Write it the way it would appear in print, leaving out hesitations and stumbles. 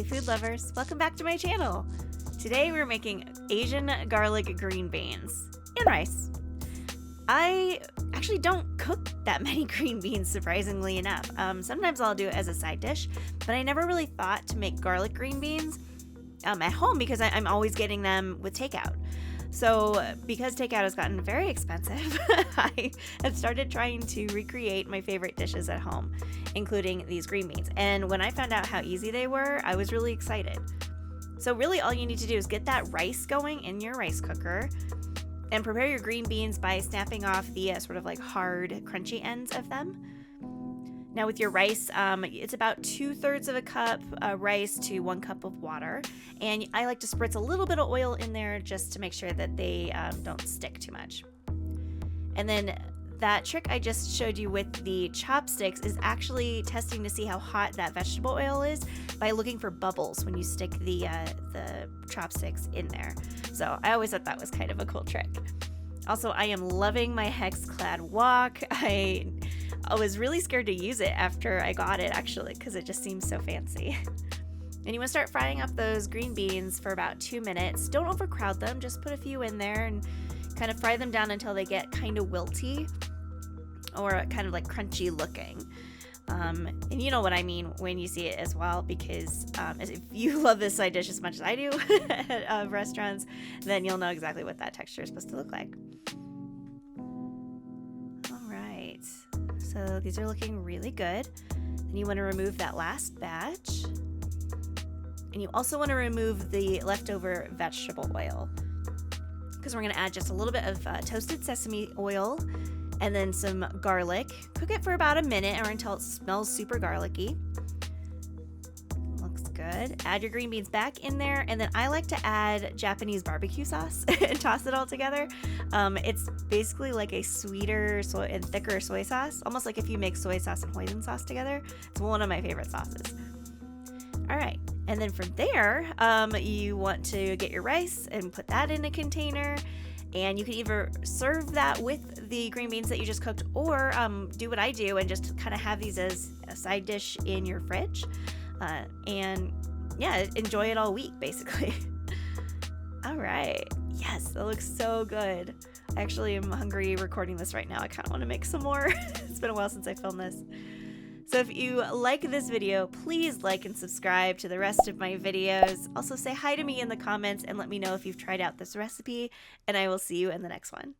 Hey food lovers, welcome back to my channel. Today we're making Asian garlic green beans and rice. I actually don't cook that many green beans, surprisingly enough. Sometimes I'll do it as a side dish, but I never really thought to make garlic green beans at home because I'm always getting them with takeout. So because takeout has gotten very expensive, I have started trying to recreate my favorite dishes at home, including these green beans. And when I found out how easy they were, I was really excited. So really all you need to do is get that rice going in your rice cooker and prepare your green beans by snapping off the sort of like hard, crunchy ends of them. Now with your rice, it's about 2/3 of a cup rice to 1 cup of water. And I like to spritz a little bit of oil in there just to make sure that they don't stick too much. And then that trick I just showed you with the chopsticks is actually testing to see how hot that vegetable oil is by looking for bubbles when you stick the chopsticks in there. So I always thought that was kind of a cool trick. Also, I am loving my hex-clad wok. I was really scared to use it after I got it, actually, because it just seems so fancy. And you want to start frying up those green beans for about 2 minutes. Don't overcrowd them, just put a few in there and kind of fry them down until they get kind of wilty or kind of like crunchy looking. And you know what I mean when you see it as well, because if you love this side dish as much as I do at restaurants, then you'll know exactly what that texture is supposed to look like. All right, so these are looking really good. And you want to remove that last batch. And you also want to remove the leftover vegetable oil, because we're going to add just a little bit of toasted sesame oil and then some garlic. Cook it for about a minute or until it smells super garlicky. Looks good. Add your green beans back in there, and then I like to add Japanese barbecue sauce and toss it all together. It's basically like a sweeter and thicker soy sauce, almost like if you make soy sauce and hoisin sauce together. It's one of my favorite sauces. All right, and then from there, you want to get your rice and put that in a container. And you can either serve that with the green beans that you just cooked, or do what I do and just kind of have these as a side dish in your fridge. And yeah, enjoy it all week, basically. All right. Yes, that looks so good. I actually am hungry recording this right now. I kind of want to make some more. It's been a while since I filmed this. So if you like this video, please like and subscribe to the rest of my videos. Also say hi to me in the comments and let me know if you've tried out this recipe, and I will see you in the next one.